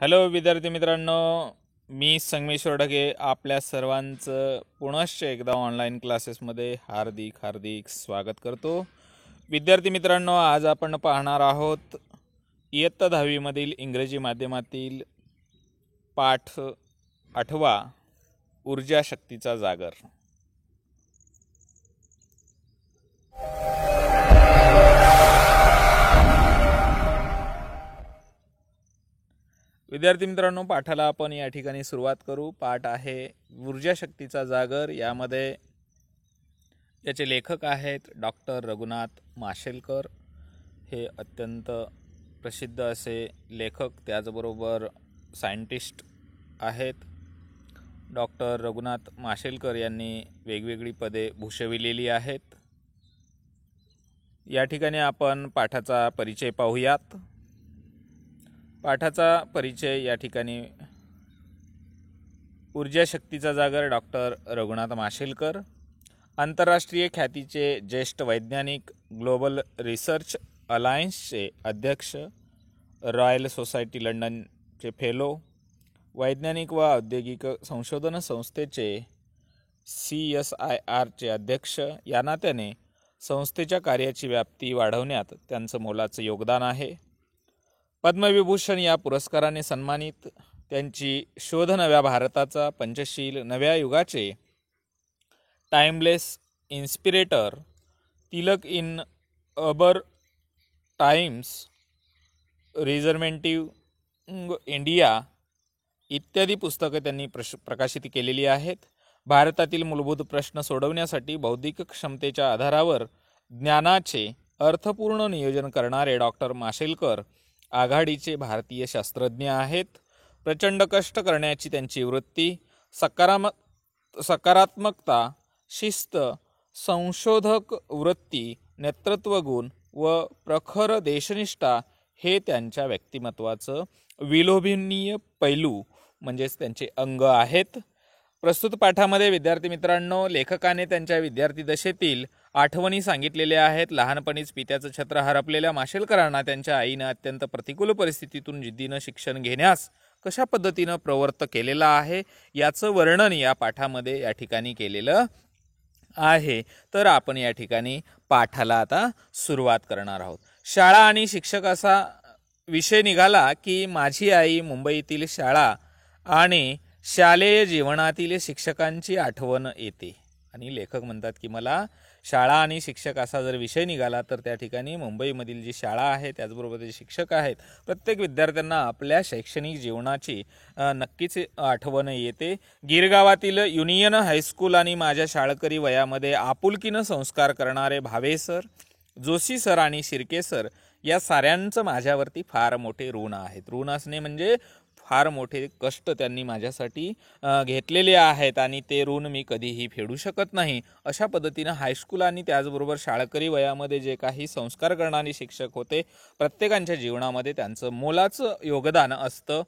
Hello विद्यार्थी मित्रांनो, मी संगमेश्वर ढगे आपल्या सर्वांचं पुनश्च एकदा ऑनलाईन क्लासेसमध्ये हार्दिक स्वागत करतो। विद्यार्थी मित्रांनो, आज आपण पाहणार आहोत इयत्ता 10वी मधील इंग्रजी माध्यमातील पाठ 8 ऊर्जा शक्तीचा जागर। विद्यार्थी मित्रांनो, पाठाला आपण या ठिकाणी सुरुवात करू। पाठ आहे ऊर्जा शक्तीचा जागर। यामध्ये याचे लेखक आहेत डॉक्टर रघुनाथ माशेलकर। हे अत्यंत प्रसिद्ध असे लेखक, त्याचबरोबर सायंटिस्ट आहेत। डॉक्टर रघुनाथ माशेलकर यांनी वेगवेगळी पदे भूषविलेली आहेत। या ठिकाणी आपण पाठाचा परिचय पाहूयात। पाठाचा परिचय या ठिकाणी ऊर्जा शक्तीचा जागर डॉक्टर रघुनाथ माशेलकर, आंतरराष्ट्रीय ख्यातीचे ज्येष्ठ वैज्ञानिक, ग्लोबल रिसर्च अलायन्सचे अध्यक्ष, रॉयल सोसायटी लंडनचे फेलो, वैज्ञानिक व औद्योगिक संशोधन संस्थेचे CSIRचे अध्यक्ष। या नात्याने संस्थेच्या कार्याची व्याप्ती वाढवण्यात त्यांचं मोलाचं योगदान आहे। पद्मविभूषण या पुरस्काराने सन्मानित, त्यांची शोध नव्या भारताचा, पंचशील, नव्या युगाचे, टाइमलेस इन्स्पिरेटर, तिलक इन अबर टाइम्स, रिझर्मेंटिव्ह इंडिया इत्यादी पुस्तकं त्यांनी प्रकाशित केलेली आहेत। भारतातील मूलभूत प्रश्न सोडवण्यासाठी बौद्धिक क्षमतेच्या आधारावर ज्ञानाचे अर्थपूर्ण नियोजन करणारे डॉक्टर माशेलकर आघाडीचे भारतीय शास्त्रज्ञ आहेत। प्रचंड कष्ट करण्याची त्यांची वृत्ती, सकारात्मकता, शिस्त, संशोधक वृत्ती, नेतृत्वगुण व प्रखर देशनिष्ठा हे त्यांच्या व्यक्तिमत्वाचं विलोभनीय पैलू म्हणजेच त्यांचे अंग आहेत। प्रस्तुत पाठामध्ये विद्यार्थी मित्रांनो, लेखकाने त्यांच्या विद्यार्थी दशेतील आठवणी सांगितलेल्या आहेत। लहानपणीच पित्याचं छत्र हरपलेल्या माशेलकरांना त्यांच्या आईनं अत्यंत प्रतिकूल परिस्थितीतून जिद्दीनं शिक्षण घेण्यास कशा पद्धतीनं प्रवृत्त केलेलं आहे याचं वर्णन या पाठामध्ये या ठिकाणी केलेलं आहे। तर आपण या ठिकाणी पाठाला आता सुरुवात करणार आहोत। शाळा आणि शिक्षक असा विषय निघाला की माझी आई मुंबईतील शाळा आणि शालेय जीवनातील शिक्षकांची आठवण येते। आणि लेखक म्हणतात की मला शाळा आणि शिक्षक असा जर विषय निघाला तर त्या ठिकाणी मुंबईमधील जी शाळा आहे, त्याचबरोबर जे शिक्षक आहेत, प्रत्येक विद्यार्थ्यांना आपल्या शैक्षणिक जीवनाची नक्कीच आठवण येते। गिरगावातील युनियन हायस्कूल आणि माझ्या शाळकरी वयामध्ये आपुलकीनं संस्कार करणारे भावे सर, जोशी सर आणि शिर्के सर या साऱ्यांचं माझ्यावरती फार मोठे ऋण आहेत। ऋण असणे म्हणजे फार मोठे कष्ट त्यांनी माझ्यासाठी घेतलेले आहेत आणि ते ऋण मी कधीही फेडू शकत नाही। अशा पद्धतीनं हायस्कूल आणि त्याचबरोबर शाळकरी वयामध्ये जे काही संस्कार करणारे शिक्षक होते, प्रत्येकाच्या जीवनामध्ये त्यांचं मोलाचं योगदान असतं।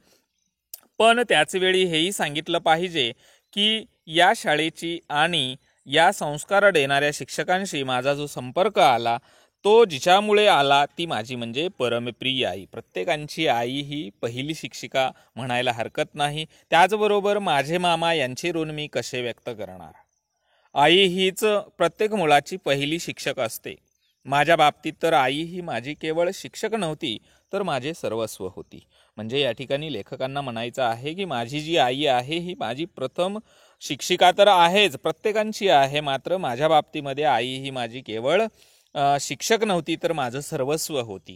पण त्याचवेळी हेही सांगितलं पाहिजे की या शाळेची आणि या संस्कार देणाऱ्या शिक्षकांशी माझा जो संपर्क आला तो जिच्यामुळे आला ती माझी म्हणजे परमप्रिय आई। प्रत्येकांची आई ही पहिली शिक्षिका म्हणायला हरकत नाही। त्याचबरोबर माझे मामा यांचे ऋण मी कसे व्यक्त करणार। आई हीच प्रत्येक मुलाची पहिली शिक्षक असते। माझ्या बाबतीत तर आई ही माझी केवळ शिक्षक नव्हती तर माझे सर्वस्व होती। म्हणजे या ठिकाणी लेखकांना म्हणायचं आहे की माझी जी आई आहे ही माझी प्रथम शिक्षिका तर आहेच, प्रत्येकांची आहे, मात्र माझ्या बाबतीमध्ये आई ही माझी केवळ शिक्षक नव्हती तर माझं सर्वस्व होती।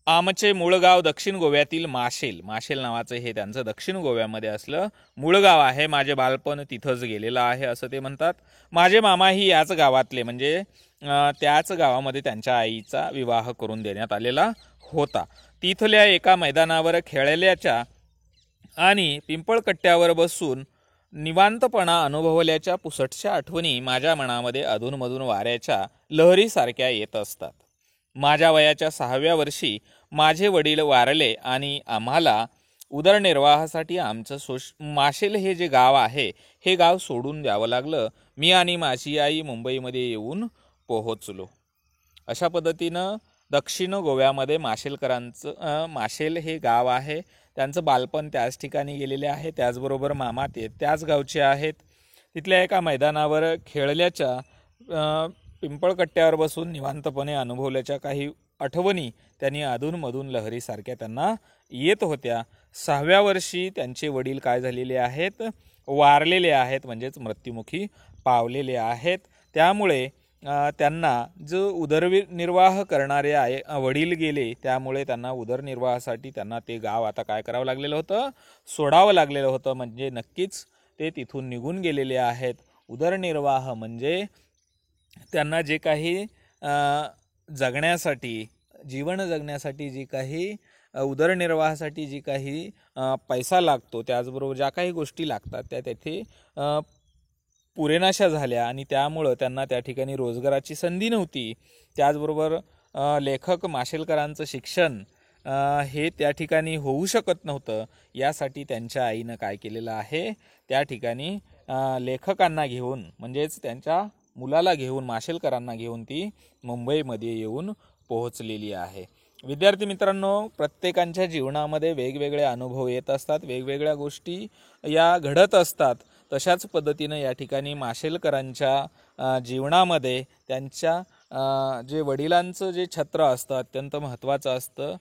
आमचे मूळ गाव दक्षिण गोव्यातील माशेल नावाचं हे त्यांचं दक्षिण गोव्यामध्ये असलं मूळ गाव आहे। माझे बालपण तिथंच गेलेलं आहे असं ते म्हणतात। माझे मामाही याच गावातले, म्हणजे त्याच गावामध्ये त्यांच्या आईचा विवाह करून देण्यात आलेला होता। तिथल्या एका मैदानावर खेळल्याच्या आणि पिंपळकट्ट्यावर बसून निवांतपणा अनुभवल्याच्या पुसटशा आठवणी माझ्या मनामध्ये अधूनमधून वाऱ्याच्या लहरीसारख्या येत असतात। माझ्या वयाच्या 6व्या वर्षी माझे वडील वारले आणि आम्हाला उदरनिर्वाहासाठी आमचं माशेल हे जे गाव आहे हे गाव सोडून द्यावं लागलं। मी आणि माझी आई मुंबईमध्ये येऊन पोहोचलो। अशा पद्धतीनं दक्षिण गोव्यामध्ये माशेलकरांचं माशेल हे गाव आहे. त्यांचं बालपण त्याच ठिकाणी गेलेले आहे. त्याचबरोबर मामा ते त्याच गावचे आहेत. तिथल्या एका मैदानावर खेळल्याच्या पिंपळकट्ट्यावर बसून निवांतपणे अनुभवल्याच्या काही आठवणी त्यांनी अधूनमधून लहरीसारख्या त्यांना येत होत्या. 6व्या वर्षी त्यांचे वडील काय झालेले आहेत, वारलेले आहेत, म्हणजेच मृत्युमुखी पावलेले आहेत. त्यामुळे त्यांना जो उदरनिर्वाह करणारे वडील गेले, त्यामुळे त्यांना उदरनिर्वाहासाठी त्यांना ते गाव आता काय करावं लागलेलं होतं, सोडावं लागलेलं होतं. म्हणजे नक्कीच ते तिथून निघून गेलेले आहेत. उदरनिर्वाह म्हणजे त्यांना जे काही जगण्यासाठी, जीवन जगण्यासाठी जी काही उदरनिर्वाहासाठी जी काही पैसा लागतो, त्याचबरोबर ज्या काही गोष्टी लागतात त्या तेथे पुरेनाशा झाल्या आणि त्यामुळं त्यांना त्या ठिकाणी रोजगाराची संधी नव्हती. त्याचबरोबर लेखक माशेलकरांचं शिक्षण हे त्या ठिकाणी होऊ शकत नव्हतं. यासाठी त्यांच्या आईनं काय केलेलं आहे, त्या ठिकाणी लेखकांना घेऊन, म्हणजेच त्यांच्या मुलाला घेऊन, माशेलकरांना घेऊन ती मुंबईमध्ये येऊन पोहोचलेली आहे. विद्यार्थी मित्रांनो, प्रत्येकाच्या जीवनामध्ये वेगवेगळे अनुभव येत असतात, वेगवेगळ्या गोष्टी या घडत असतात. तशाच पद्धतीनं या ठिकाणी माशेलकरांच्या जीवनामध्ये त्यांच्या जे वडिलांचं जे छत्र असतं अत्यंत महत्त्वाचं असतं,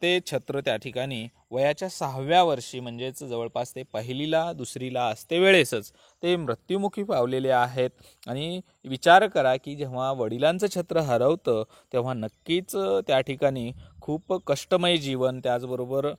ते छत्र त्या ठिकाणी वयाच्या 6व्या वर्षी, म्हणजेच जवळपास ते 1लीला 2रीला असते वेळेसच ते मृत्युमुखी पावलेले आहेत. आणि विचार करा की जेव्हा वडिलांचं छत्र हरवतं तेव्हा नक्कीच त्या ठिकाणी खूप कष्टमय जीवन, त्याचबरोबर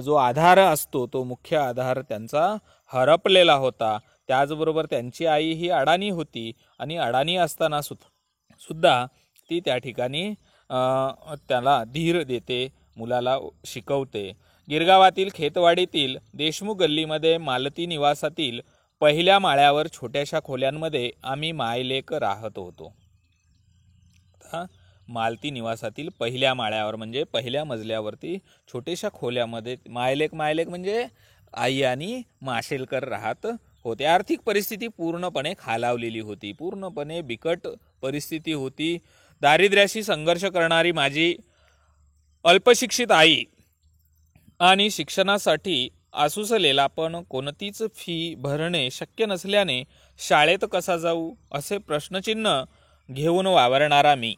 जो आधार असतो तो मुख्य आधार त्यांचा हरपलेला होता. त्याचबरोबर त्यांची आई ही अडाणी होती आणि अडाणी असताना सुद्धा ती त्या ठिकाणी त्याला धीर देते, मुलाला शिकवते. गिरगावातील खेतवाडीतील देशमुख गल्लीमध्ये मालती निवासातील पहिल्या माळ्यावर छोट्याशा खोल्यांमध्ये आम्ही मायलेक राहत होतो. मालती निवासातील पहिल्या माळ्यावर म्हणजे पहिल्या मजल्यावरती छोट्याशा खोल्यामध्ये मायलेक म्हणजे आई आणि माशेलकर राहत होते. आर्थिक परिस्थिती पूर्णपणे खालावलेली होती, पूर्णपणे बिकट परिस्थिती होती. दारिद्र्याशी संघर्ष करणारी माझी अल्पशिक्षित आई आणि शिक्षणासाठी आसुसलेला पण कोणतीच फी भरणे शक्य नसल्याने शाळेत कसा जाऊ असे प्रश्नचिन्ह घेऊन वावरणारा मी.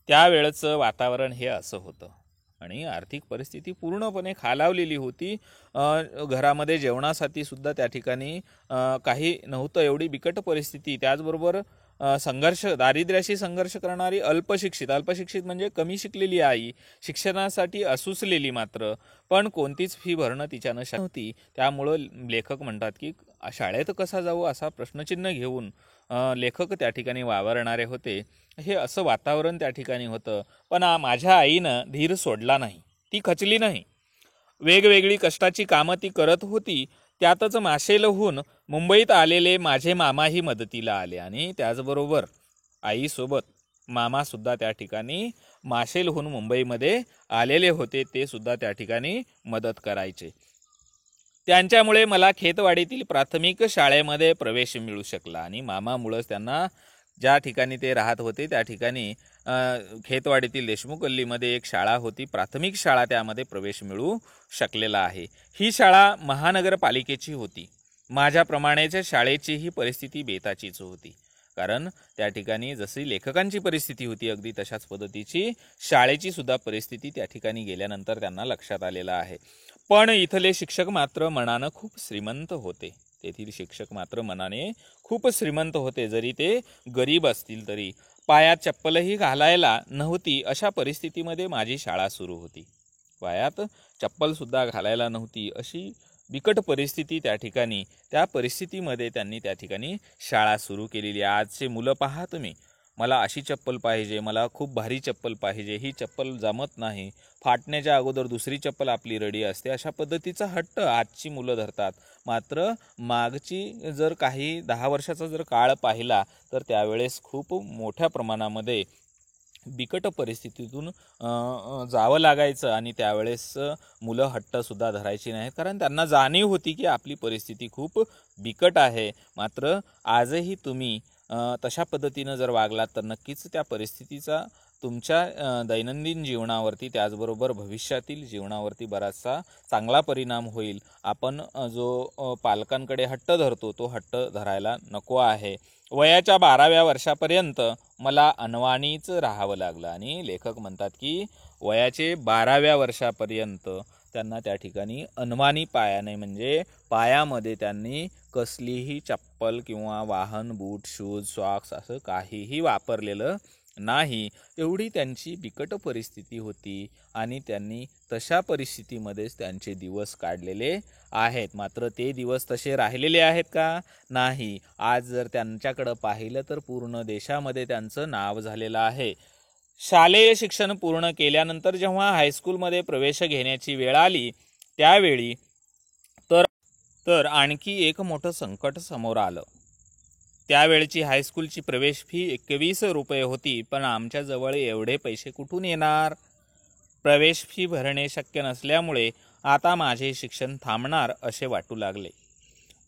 त्यावेळचं वातावरण हे असं होतं आणि आर्थिक परिस्थिती पूर्णपणे खालावलेली होती. घरामध्ये जेवणासाठी सुद्धा त्या ठिकाणी काही नव्हतं, एवढी बिकट परिस्थिती. त्याचबरोबर दारिद्र्याशी संघर्ष करणारी अल्पशिक्षित म्हणजे कमी शिकलेली आई, शिक्षणासाठी असुसलेली मात्र, पण कोणतीच फी भरणं तिच्यानं शक्य नव्हती. त्यामुळं लेखक म्हणतात की शाळेत कसा जाऊ असा प्रश्नचिन्ह घेऊन लेखक त्या ठिकाणी वावरणारे होते. हे असं वातावरण त्या ठिकाणी होतं. पण माझ्या आईनं धीर सोडला नाही, ती खचली नाही. वेगवेगळी कष्टाची कामं ती करत होती. त्यातच माशेलहून मुंबईत आलेले माझे मामाही मदतीला आले आणि त्याचबरोबर आईसोबत मामासुद्धा त्या ठिकाणी माशेलहून मुंबईमध्ये आलेले होते. ते सुद्धा त्या ठिकाणी मदत करायचे. त्यांच्यामुळे मला खेतवाडीतील प्राथमिक शाळेमध्ये प्रवेश मिळू शकला आणि मामामुळंच त्यांना ज्या ठिकाणी ते राहत होते त्या ठिकाणी खेतवाडीतील देशमुख गल्लीमध्ये एक शाळा होती, प्राथमिक शाळा, त्यामध्ये प्रवेश मिळू शकलेला आहे. ही शाळा महानगरपालिकेची होती. माझ्याप्रमाणेच शाळेची ही परिस्थिती बेताचीच होती, कारण त्या ठिकाणी जशी लेखकांची परिस्थिती होती अगदी तशाच पद्धतीची शाळेची सुद्धा परिस्थिती त्या ठिकाणी गेल्यानंतर त्यांना लक्षात आलेलं आहे. पण इथले शिक्षक मात्र मनानं खूप श्रीमंत होते. तेथील शिक्षक मात्र मनाने खूप श्रीमंत होते, जरी ते गरीब असतील तरी. पायात चप्पलही घालायला नव्हती अशा परिस्थितीमध्ये माझी शाळा सुरू होती. पायात चप्पलसुद्धा घालायला नव्हती अशी बिकट परिस्थिती त्या ठिकाणी, त्या परिस्थितीमध्ये त्यांनी त्या ठिकाणी शाळा सुरू केलेली. आजचे मुलं पहा तुम्ही, मला अशी चप्पल पाहिजे, मला खूप भारी चप्पल पाहिजे, ही चप्पल जमत नाही, फाटण्याच्या अगोदर दुसरी चप्पल आपली रेडी असते, अशा पद्धतीचा हट्ट आजची मुलं धरतात. मात्र मागची जर काही 10 वर्षाचा जर काळ पाहिला तर त्यावेळेस खूप मोठ्या प्रमाणामध्ये बिकट परिस्थितीतून जावं लागायचं आणि त्यावेळेस मुलं हट्टसुद्धा धरायची नाहीत, कारण त्यांना जाणीव होती की आपली परिस्थिती खूप बिकट आहे. मात्र आजही तुम्ही तशा पद्धतीनं जर वागलात तर नक्कीच त्या परिस्थितीचा तुमच्या दैनंदिन जीवनावरती त्याचबरोबर भविष्यातील जीवनावरती बराचसा चांगला परिणाम होईल. आपण जो पालकांकडे हट्ट धरतो तो हट्ट धरायला नको आहे. वयाच्या 12व्या वर्षापर्यंत मला अनवाणीच राहावं लागलं आणि लेखक म्हणतात की वयाचे 12व्या वर्षापर्यंत त्यांना त्या ठिकाणी अनवाणी पायाने म्हणजे पायामध्ये त्यांनी कसलीही चप्पल किंवा वाहन, बूट, शूज, सॉक्स असं काहीही वापरलेलं नाही. एवढी त्यांची बिकट परिस्थिती होती आणि त्यांनी तशा परिस्थितीमध्येच त्यांचे दिवस काढलेले आहेत. मात्र ते दिवस तसे राहिलेले आहेत का? नाही. आज जर त्यांच्याकडं पाहिलं तर पूर्ण देशामध्ये त्यांचं नाव झालेलं आहे. शालेय शिक्षण पूर्ण केल्यानंतर जेव्हा हायस्कूलमध्ये प्रवेश घेण्याची वेळ आली त्यावेळी तर आणखी एक मोठं संकट समोर आलं. त्यावेळची हायस्कूलची प्रवेश फी 21 रुपये होती. पण आमच्याजवळ एवढे पैसे कुठून येणार? प्रवेश फी भरणे शक्य नसल्यामुळे आता माझे शिक्षण थांबणार असे वाटू लागले.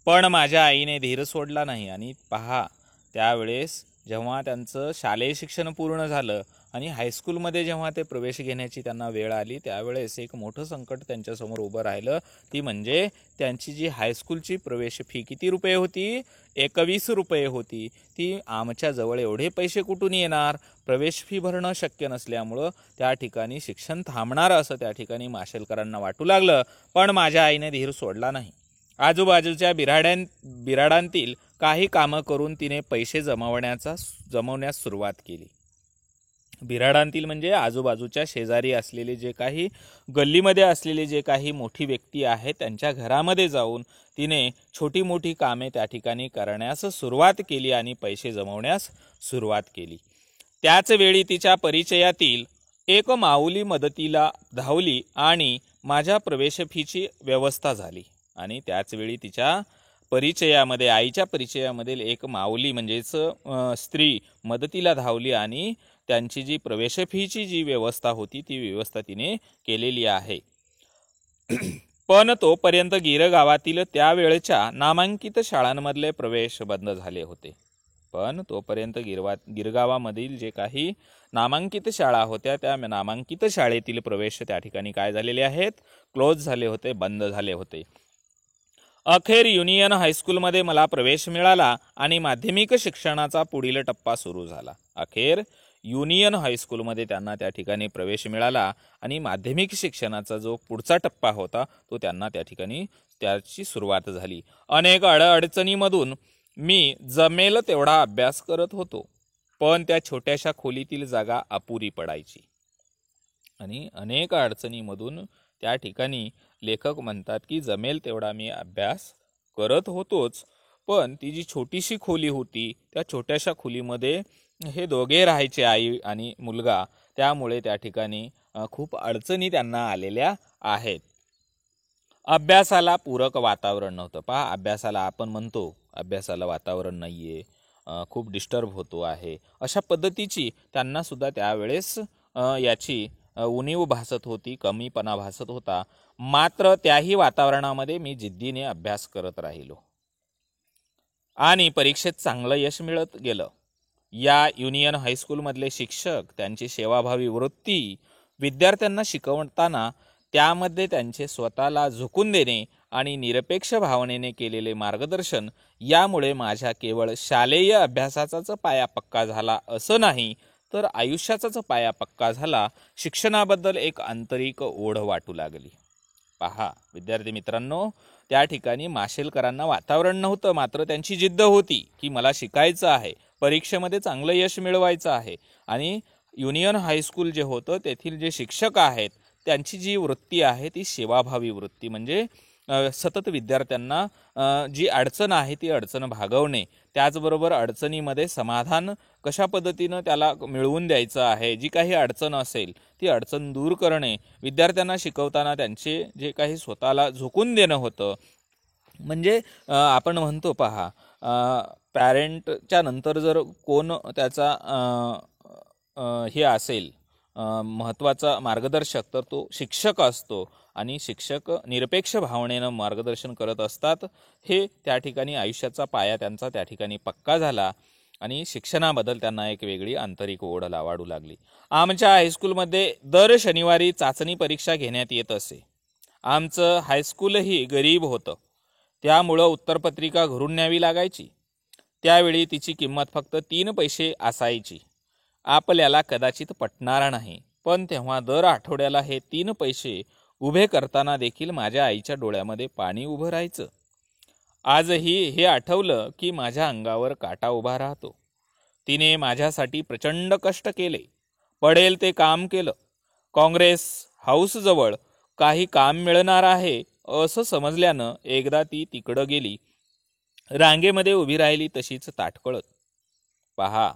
पण माझ्या आईने धीर सोडला नाही आणि पहा, त्यावेळेस जेव्हा त्यांचं शालेय शिक्षण पूर्ण झालं आणि हायस्कूलमध्ये जेव्हा ते प्रवेश घेण्याची त्यांना वेळ आली त्यावेळेस एक मोठं संकट त्यांच्यासमोर उभं राहिलं. ती म्हणजे त्यांची जी हायस्कूलची प्रवेश फी किती रुपये होती? 21 रुपये होती. ती आमच्याजवळ एवढे पैसे कुठून येणार? प्रवेश फी भरणं शक्य नसल्यामुळं त्या ठिकाणी शिक्षण थांबणार असं त्या ठिकाणी माशेलकरांना वाटू लागलं. पण माझ्या आईने धीर सोडला नाही. आजूबाजूच्या बिराडांतील काही कामं करून तिने पैसे जमवण्यास सुरुवात केली. बिराडांतील म्हणजे आजूबाजूच्या शेजारी असलेले जे काही गल्लीमध्ये असलेले जे काही मोठी व्यक्ती आहेत त्यांच्या घरामध्ये जाऊन तिने छोटी मोठी कामे त्या ठिकाणी करण्यास सुरुवात केली आणि पैसे जमवण्यास सुरुवात केली. त्याच वेळी तिच्या परिचयातील एक माऊली मदतीला धावली आणि माझ्या प्रवेश फीची व्यवस्था झाली. आणि त्याचवेळी तिच्या परिचयामध्ये आईच्या परिचयामधील एक माऊली म्हणजेच स्त्री मदतीला धावली आणि त्यांची जी प्रवेश फीची जी व्यवस्था होती ती व्यवस्था तिने केलेली आहे. पण तोपर्यंत गिरगावातील त्यावेळच्या नामांकित शाळांमधले प्रवेश बंद झाले होते. गिरगावामधील जे काही नामांकित शाळा होत्या त्या नामांकित शाळेतील प्रवेश त्या ठिकाणी काय झालेले आहेत? क्लोज झाले होते, बंद झाले होते. अखेर युनियन हायस्कूलमध्ये मला प्रवेश मिळाला आणि माध्यमिक शिक्षणाचा पुढील टप्पा सुरू झाला. अखेर युनियन हायस्कूलमध्ये त्यांना त्या ठिकाणी प्रवेश मिळाला आणि माध्यमिक शिक्षणाचा जो पुढचा टप्पा होता तो त्यांना त्या ठिकाणी त्याची सुरुवात झाली. अनेक अडचणीमधून मी जमेल तेवढा अभ्यास करत होतो, पण त्या छोट्याशा खोलीतील जागा अपुरी पडायची. आणि अनेक अडचणीमधून त्या ठिकाणी लेखक म्हणतात की जमेल तेवढा मी अभ्यास करत होतोच, पण ती जी छोटीशी खोली होती त्या छोट्याशा खोलीमध्ये हे दोघे राहायचे, आई आणि मुलगा. त्यामुळे त्या ठिकाणी खूप अडचणी त्यांना आलेल्या आहेत. अभ्यासाला पूरक वातावरण नव्हतं. पहा, अभ्यासाला आपण म्हणतो अभ्यासाला वातावरण नाहीये, खूप डिस्टर्ब होतो आहे, अशा पद्धतीची त्यांना सुद्धा त्यावेळेस याची उणीव भासत होती, कमीपणा भासत होता. मात्र त्याही वातावरणामध्ये मी जिद्दीने अभ्यास करत राहिलो आणि परीक्षेत चांगलं यश मिळत गेलं. या युनियन हायस्कूलमधले शिक्षक त्यांची सेवाभावी वृत्ती विद्यार्थ्यांना शिकवताना त्यामध्ये त्यांचे स्वतःला झुकून देणे आणि निरपेक्ष भावनेने केलेले मार्गदर्शन यामुळे माझ्या केवळ शालेय अभ्यासाचाच पाया पक्का झाला असं नाही, तर आयुष्याचाच पाया पक्का झाला. शिक्षणाबद्दल एक आंतरिक ओढ वाटू लागली. पहा विद्यार्थी मित्रांनो, त्या ठिकाणी माशेलकरांना वातावरण नव्हतं, मात्र त्यांची जिद्द होती की मला शिकायचं आहे, परीक्षेमध्ये चांगलं यश मिळवायचं आहे. आणि युनियन हायस्कूल जे होतं तेथील जे शिक्षक आहेत त्यांची जी वृत्ती आहे ती सेवाभावी वृत्ती, म्हणजे सतत विद्यार्थ्यांना जी अडचण आहे ती अडचण भागवणे, त्याचबरोबर अडचणीमध्ये समाधान कशा पद्धतीनं त्याला मिळवून द्यायचं आहे, जी काही अडचण असेल ती अडचण दूर करणे, विद्यार्थ्यांना शिकवताना त्यांचे जे काही स्वतःला झुकून देणं होतं. म्हणजे आपण म्हणतो पहा, पॅरेंटच्या नंतर जर कोण त्याचा हे असेल महत्त्वाचा मार्गदर्शक तर तो शिक्षक असतो. आणि शिक्षक निरपेक्ष भावनेनं मार्गदर्शन करत असतात. हे त्या ठिकाणी आयुष्याचा पाया त्यांचा त्या ठिकाणी पक्का झाला. आणि शिक्षणाबद्दल त्यांना एक वेगळी आंतरिक ओढ वाढू लागली. आमच्या हायस्कूलमध्ये दर शनिवारी चाचणी परीक्षा घेण्यात येत असे. आमचं हायस्कूलही गरीब होतं, त्यामुळं उत्तरपत्रिका घरून न्यावी लागायची. त्यावेळी तिची किंमत फक्त 3 पैसे असायची. आपल्याला कदाचित पटणार नाही, पण तेव्हा दर आठवड्याला हे 3 पैसे उभे करताना देखील माझ्या आईच्या डोळ्यामध्ये पाणी उभं राहायचं. आजही हे आठवलं की माझ्या अंगावर काटा उभा राहतो. तिने माझ्यासाठी प्रचंड कष्ट केले, पडेल ते काम केलं. काँग्रेस हाऊसजवळ काही काम मिळणार आहे असं समजल्यानं एकदा ती तिकडं गेली. रांगेमध्ये उभी राहिली तशीच ताटकळत. पहा,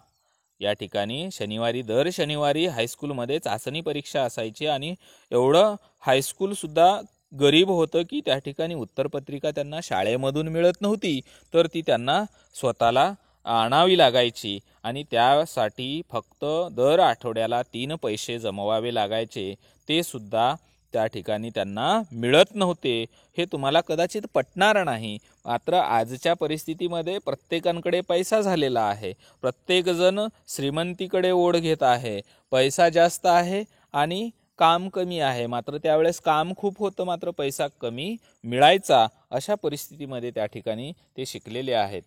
या ठिकाणी दर शनिवारी हायस्कूलमध्ये चाचणी परीक्षा असायची आणि एवढं हायस्कूलसुद्धा गरीब होतं की त्या ठिकाणी उत्तरपत्रिका त्यांना शाळेमधून मिळत नव्हती, तर ती त्यांना स्वतःला आणावी लागायची आणि त्यासाठी फक्त दर आठवड्याला 3 पैसे जमवावे लागायचे. ते सुद्धा त्या ठिकाणी त्यांना मिळत नव्हते. हे तुम्हाला कदाचित पटणार नाही, मात्र आजच्या परिस्थितीमध्ये प्रत्येकाकडे पैसा झालेला आहे. प्रत्येकजण श्रीमंतीकडे ओढ घेत आहे. पैसा जास्त आहे आणि काम कमी आहे. मात्र त्यावेळेस काम खूप होतं, मात्र पैसा कमी मिळायचा. अशा परिस्थितीमध्ये त्या ठिकाणी ते शिकलेले आहेत.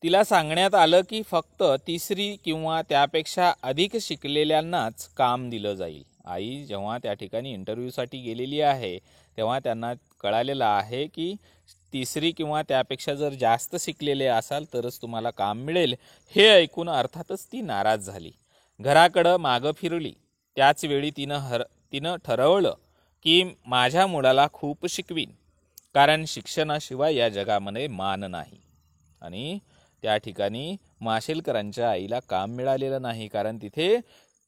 तिला सांगण्यात आलं की फक्त 3री किंवा त्यापेक्षा अधिक शिकलेल्यांनाच काम दिलं जाईल. आई जेव्हा त्या ठिकाणी इंटरव्ह्यूसाठी गेलेली आहे तेव्हा त्यांना कळालेलं आहे की 3री किंवा त्यापेक्षा जर जास्त शिकलेले असाल तरच तुम्हाला काम मिळेल. हे ऐकून अर्थातच ती नाराज झाली. घराकडं मागं फिरली. त्याच वेळी तिनं ठरवलं की माझ्या मुलाला खूप शिकवीन, कारण शिक्षणाशिवाय या जगामध्ये मान नाही. आणि त्या ठिकाणी माशेलकरांच्या आईला काम मिळालेलं नाही, कारण तिथे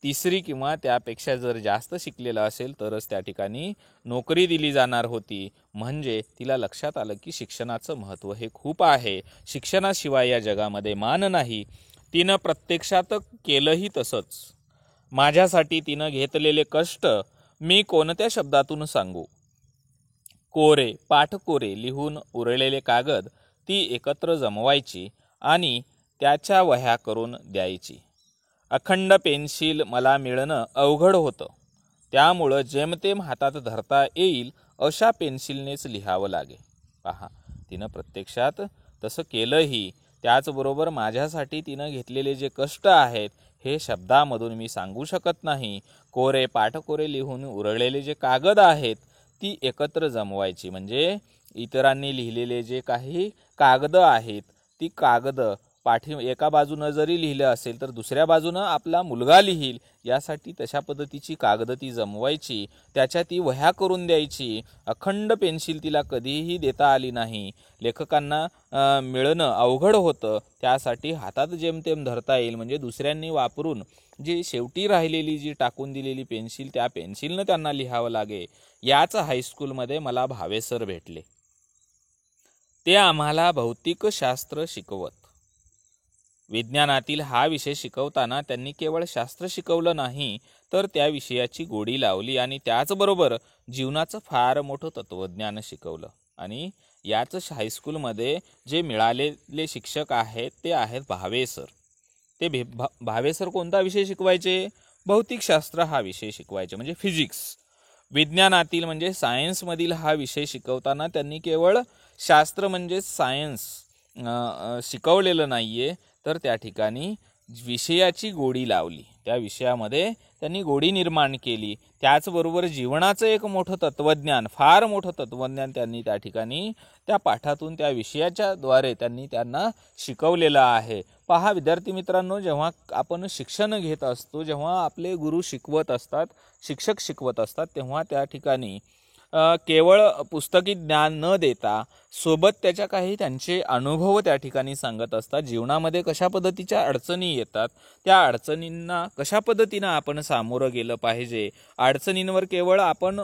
3री किंवा त्यापेक्षा जर जास्त शिकलेलं असेल तरच त्या ठिकाणी नोकरी दिली जाणार होती. म्हणजे तिला लक्षात आलं की शिक्षणाचं महत्त्व हे खूप आहे. शिक्षणाशिवाय या जगामध्ये मान नाही. तिनं प्रत्यक्षात केलंही तसंच. माझ्यासाठी तिनं घेतलेले कष्ट मी कोणत्या शब्दातून सांगू. पाठकोरे लिहून उरलेले कागद ती एकत्र जमवायची आणि त्याच्या वह्या करून द्यायची. अखंड पेन्सिल मला मिळणं अवघड होतं, त्यामुळं जेमतेम हातात धरता येईल अशा पेन्सिलनेच लिहावं लागे. पहा, तिनं प्रत्यक्षात तसं केलंही. त्याचबरोबर माझ्यासाठी तिनं घेतलेले जे कष्ट आहेत हे शब्दामधून मी सांगू शकत नाही. पाठकोरे लिहून उरलेले जे कागद आहेत ती एकत्र जमवायची. म्हणजे इतरांनी लिहिलेले जे काही कागद आहेत ती कागद एका बाजूनं जरी लिहिलं असेल तर दुसऱ्या बाजूनं आपला मुलगा लिहील, यासाठी तशा पद्धतीची कागद ती जमवायची. त्याच्या ती वह्या करून द्यायची. अखंड पेन्सिल तिला कधीही देता आली नाही. लेखकांना मिळणं अवघड होतं, त्यासाठी हातात जेमतेम धरता येईल म्हणजे दुसऱ्यांनी वापरून जी शेवटी राहिलेली जी टाकून दिलेली पेन्सिल, त्या पेन्सिलनं त्यांना लिहावं लागे. याच हायस्कूलमध्ये मला भावे सर भेटले. ते आम्हाला भौतिकशास्त्र शिकवत. विज्ञानातील हा विषय शिकवताना त्यांनी केवळ शास्त्र शिकवलं नाही, तर त्या विषयाची गोडी लावली आणि त्याचबरोबर जीवनाचं फार मोठं तत्त्वज्ञान शिकवलं. आणि याच हायस्कूलमध्ये जे मिळालेले शिक्षक आहेत ते आहेत भावे सर. ते भावे सर कोणता विषय शिकवायचे? भौतिकशास्त्र हा विषय शिकवायचे, म्हणजे फिजिक्स. विज्ञानातील म्हणजे सायन्समधील हा विषय शिकवताना त्यांनी केवळ शास्त्र म्हणजे सायन्स शिकवलेलं नाहीये, तर त्या ठिकाणी विषयाची गोडी लावली. त्या विषयामध्ये त्यांनी गोडी निर्माण केली. त्याचबरोबर जीवनाचं एक मोठं तत्त्वज्ञान, फार मोठं तत्त्वज्ञान त्यांनी त्या ठिकाणी त्या पाठातून त्या विषयाच्या द्वारे त्यांनी त्यांना शिकवलेलं आहे. पहा विद्यार्थी मित्रांनो, जेव्हा आपण शिक्षण घेत असतो, जेव्हा आपले गुरु शिकवत असतात, शिक्षक शिकवत असतात, तेव्हा त्या ठिकाणी केवळ पुस्तकी ज्ञान न देता सोबत त्याच्या काही त्यांचे अनुभव त्या ठिकाणी सांगत असतात. जीवनामध्ये कशा पद्धतीच्या अडचणी येतात, त्या अडचणींना कशा पद्धतीनं आपण सामोरं गेलं पाहिजे. अडचणींवर केवळ आपण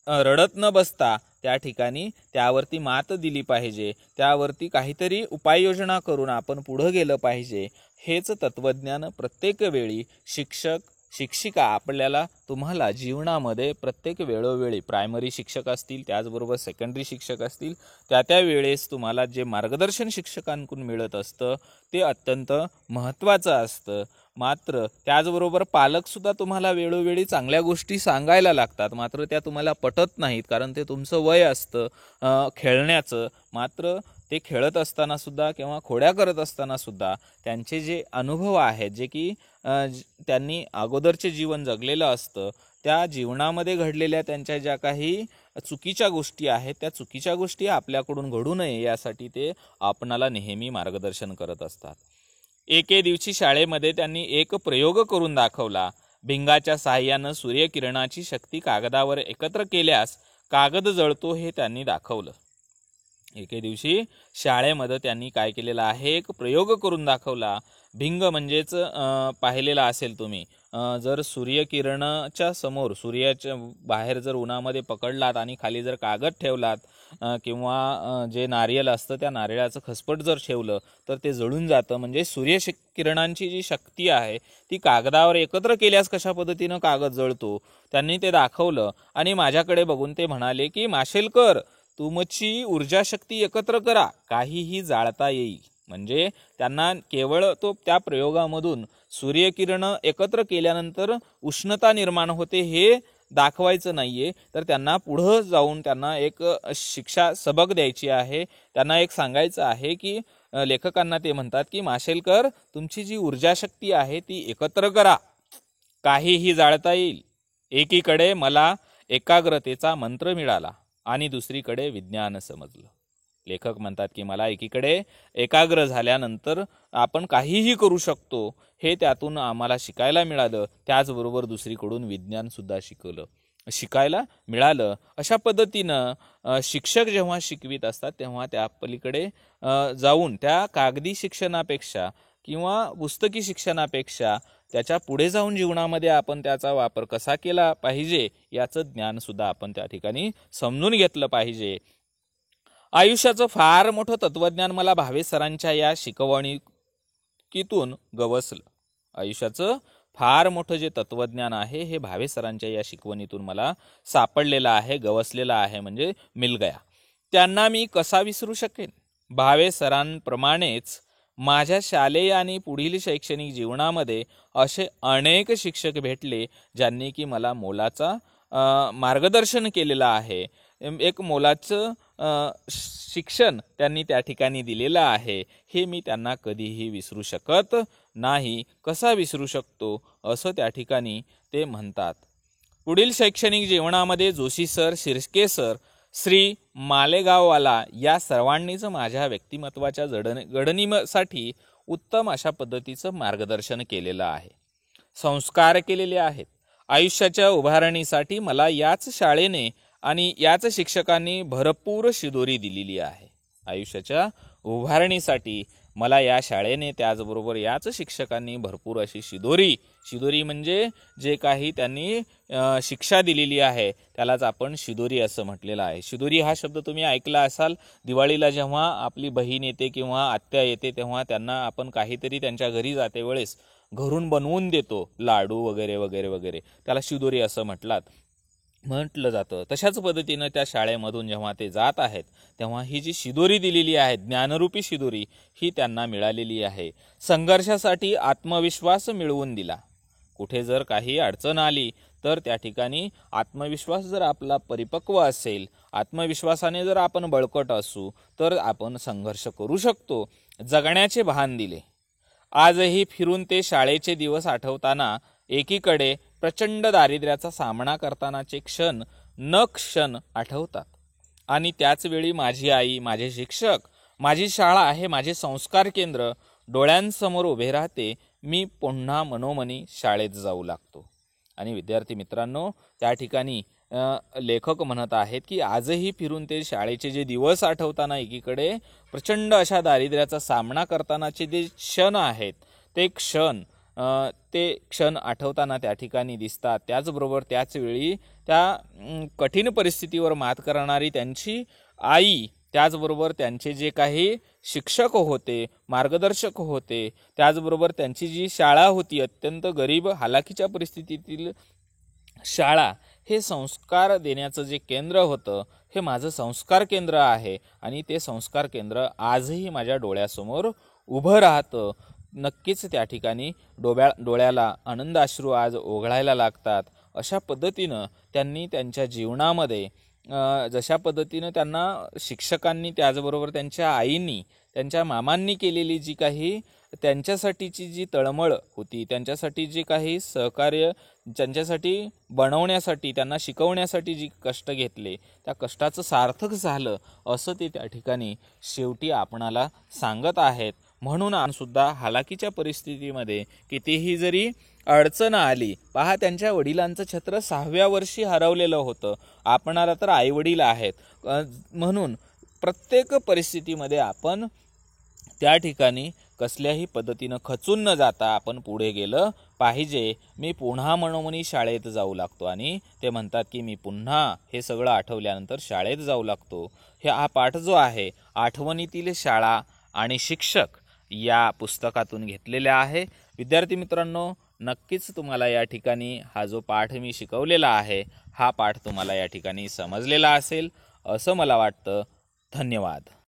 रडत न बसता त्या ठिकाणी त्यावरती मात दिली पाहिजे, त्यावरती काहीतरी उपाययोजना करून आपण पुढं गेलं पाहिजे. हेच तत्त्वज्ञान प्रत्येक वेळी शिक्षक शिक्षिका आपल्याला तुम्हाला जीवनामध्ये प्रत्येक वेळोवेळी प्रायमरी शिक्षक असतील, त्याचबरोबर सेकंडरी शिक्षक असतील, त्या वेळेस तुम्हाला जे मार्गदर्शन शिक्षकांकडून मिळत असतं ते अत्यंत महत्त्वाचं असतं. मात्र त्याचबरोबर पालकसुद्धा तुम्हाला वेळोवेळी चांगल्या गोष्टी सांगायला लागतात, मात्र त्या तुम्हाला पटत नाहीत, कारण ते तुमचं वय असतं खेळण्याचं. मात्र ते खेळत असतानासुद्धा किंवा खोड्या करत असतानासुद्धा त्यांचे जे अनुभव आहेत, जे की त्यांनी अगोदरचे जीवन जगलेलं असतं, त्या जीवनामध्ये घडलेल्या त्यांच्या ज्या काही चुकीच्या गोष्टी आहेत, त्या चुकीच्या गोष्टी आपल्याकडून घडू नये यासाठी ते आपणाला नेहमी मार्गदर्शन करत असतात. एके दिवशी शाळेमध्ये त्यांनी एक प्रयोग करून दाखवला. भिंगाच्या साहाय्यानं सूर्यकिरणाची शक्ती कागदावर एकत्र केल्यास कागद जळतो हे त्यांनी दाखवलं. एके दिवशी शाळेमध्ये त्यांनी काय केलेलं आहे, एक प्रयोग करून दाखवला. भिंग म्हणजेच पाहिलेला असेल तुम्ही, जर सूर्यकिरणाच्या समोर सूर्याच्या बाहेर जर उन्हामध्ये पकडलात आणि खाली जर कागद ठेवलात किंवा जे नारियल असतं त्या नारळाचं खसपट जर ठेवलं तर ते जळून जातं. म्हणजे सूर्यकिरणांची जी शक्ती आहे ती कागदावर एकत्र केल्यास कशा पद्धतीनं कागद जळतो त्यांनी ते दाखवलं. आणि माझ्याकडे बघून ते म्हणाले की माशेलकर, तुमची ऊर्जा शक्ती एकत्र करा, काहीही जाळता येईल. म्हणजे त्यांना केवळ तो त्या प्रयोगामधून सूर्यकिरण एकत्र केल्यानंतर उष्णता निर्माण होते हे दाखवायचं नाहीये, तर त्यांना पुढं जाऊन त्यांना एक शिक्षा सबक द्यायची आहे. त्यांना एक सांगायचं आहे की लेखकांना ते म्हणतात की माशेलकर, तुमची जी ऊर्जा शक्ती आहे ती एकत्र करा, काहीही जाळता येईल. एकीकडे मला एकाग्रतेचा मंत्र मिळाला आणि दुसरीकडे विज्ञान समजलं. लेखक म्हणतात की मला एकीकडे एकाग्र झाल्यानंतर आपण काहीही करू शकतो हे त्यातून आम्हाला शिकायला मिळालं, त्याचबरोबर दुसरीकडून विज्ञान सुद्धा शिकायला मिळालं. अशा पद्धतीनं शिक्षक जेव्हा शिकवित असतात तेव्हा त्या पलीकडे जाऊन त्या कागदी शिक्षणापेक्षा किंवा पुस्तकी शिक्षणापेक्षा त्याच्या पुढे जाऊन जीवनामध्ये आपण त्याचा वापर कसा केला पाहिजे याचं ज्ञान सुद्धा आपण त्या ठिकाणी समजून घेतलं पाहिजे. आयुष्याचं फार मोठं तत्वज्ञान मला भावे सरांच्या या शिकवणीतून गवसलं. आयुष्याचं फार मोठं जे तत्वज्ञान आहे हे भावे सरांच्या या शिकवणीतून मला सापडलेलं आहे, गवसलेलं आहे, म्हणजे मिल गया. त्यांना मी कसा विसरू शकेन. भावे सरांप्रमाणेच माझ्या शालेय आणि पुढील शैक्षणिक जीवनामध्ये असे अनेक शिक्षक भेटले ज्यांनी की मला मोलाचा मार्गदर्शन केलेलं आहे. एक मोलाचं शिक्षण त्यांनी त्या ठिकाणी दिलेलं आहे. हे मी त्यांना कधीही विसरू शकत नाही. कसा विसरू शकतो असं त्या ठिकाणी ते म्हणतात. पुढील शैक्षणिक जीवनामध्ये जोशी सर, शिर्के सर, श्री मालेगाववाला या सर्वांनीच माझ्या व्यक्तिमत्वाच्या घडणीसाठी उत्तम अशा पद्धतीचं मार्गदर्शन केलेलं आहे, संस्कार केलेले आहेत. आयुष्याच्या उभारणीसाठी मला याच शाळेने आणि याच शिक्षकांनी भरपूर शिदोरी दिलेली आहे. आयुष्याच्या उभारणीसाठी मला या शाळेने त्याचबरोबर याच शिक्षकांनी भरपूर अशी शिदोरी म्हणजे जे काही त्यांनी शिक्षा दिलेली आहे त्यालाच आपण शिदोरी असं म्हटलेलं आहे. शिदोरी हा शब्द तुम्ही ऐकला असाल. दिवाळीला जेव्हा आपली बहीण येते किंवा आत्या येते तेव्हा त्यांना आपण काहीतरी त्यांच्या घरी जाते वेळेस घरून बनवून देतो, लाडू वगैरे वगैरे वगैरे, त्याला शिदोरी असं म्हटलं जातं. तशाच पद्धतीनं त्या शाळेमधून जेव्हा ते जात आहेत तेव्हा ही जी शिदोरी दिलेली आहे, ज्ञानरूपी शिदोरी, ही त्यांना मिळालेली आहे. संघर्षासाठी आत्मविश्वास मिळवून दिला. कुठे जर काही अडचण आली तर त्या ठिकाणी आत्मविश्वास जर आपला परिपक्व असेल, आत्मविश्वासाने जर आपण बळकट असू तर आपण संघर्ष करू शकतो. जगण्याचे भान दिले. आजही फिरून ते शाळेचे दिवस आठवताना एकीकडे प्रचंड दारिद्र्याचा सामना करतानाचे क्षण आठवतात आणि त्याच वेळी माझी आई, माझे शिक्षक, माझी शाळा हे माझे संस्कार केंद्र डोळ्यांसमोर उभे राहते. मी पुन्हा मनोमनी शाळेत जाऊ लागतो. आणि विद्यार्थी मित्रांनो, त्या ठिकाणी लेखक म्हणत आहेत की आजही फिरून ते शाळेचे जे दिवस आठवताना एकीकडे प्रचंड अशा दारिद्र्याचा सामना करतानाचे जे क्षण आहेत ते क्षण आठवताना त्या ठिकाणी दिसतात. त्याचबरोबर त्याच वेळी त्या कठीण परिस्थितीवर मात करणारी त्यांची आई त्याचबरोबर त्यांचे जे काही शिक्षक होते, मार्गदर्शक होते, त्याचबरोबर त्यांची जी शाळा होती, अत्यंत गरीब हालाकीच्या परिस्थितीतील शाळा, हे संस्कार देण्याचं जे केंद्र होतं, हे माझं संस्कार केंद्र आहे आणि ते संस्कार केंद्र आजही माझ्या डोळ्यासमोर उभं राहतं. नक्कीच त्या ठिकाणी डोळ्याला आनंदाश्रू आज ओघळायला लागतात. अशा पद्धतीनं त्यांनी त्यांच्या जीवनामध्ये जशा पद्धतीनं त्यांना शिक्षकांनी, त्याचबरोबर त्यांच्या आईंनी, त्यांच्या मामांनी केलेली जी काही त्यांच्यासाठीची जी तळमळ होती, त्यांच्यासाठी जे काही सहकार्य, त्यांच्यासाठी बनवण्यासाठी, त्यांना शिकवण्यासाठी जी कष्ट घेतले, त्या कष्टाचं सार्थक झालं असं ते त्या ठिकाणी शेवटी आपणाला सांगत आहेत. म्हणून सुद्धा हालाकीच्या परिस्थितीमध्ये कितीही जरी अडचण आली, पहा त्यांच्या वडिलांचं छत्र 6व्या वर्षी हरवलेलं होतं. आपणाला तर आईवडील आहेत, म्हणून प्रत्येक परिस्थितीमध्ये आपण त्या ठिकाणी कसल्याही पद्धतीनं खचून न जाता आपण पुढे गेलं पाहिजे. मी पुन्हा मनोमनी शाळेत जाऊ लागतो, आणि ते म्हणतात की मी पुन्हा हे सगळं आठवल्यानंतर शाळेत जाऊ लागतो. हा पाठ जो आहे, आठवणीतील शाळा आणि शिक्षक या पुस्तकातून घेतलेला आहे. विद्यार्थी मित्रांनो, नक्कीच तुम्हाला या ठिकाणी हा जो पाठ मी शिकवलेला आहे, हा पाठ तुम्हाला या ठिकाणी समजलेला असेल असं मला वाटतं. धन्यवाद.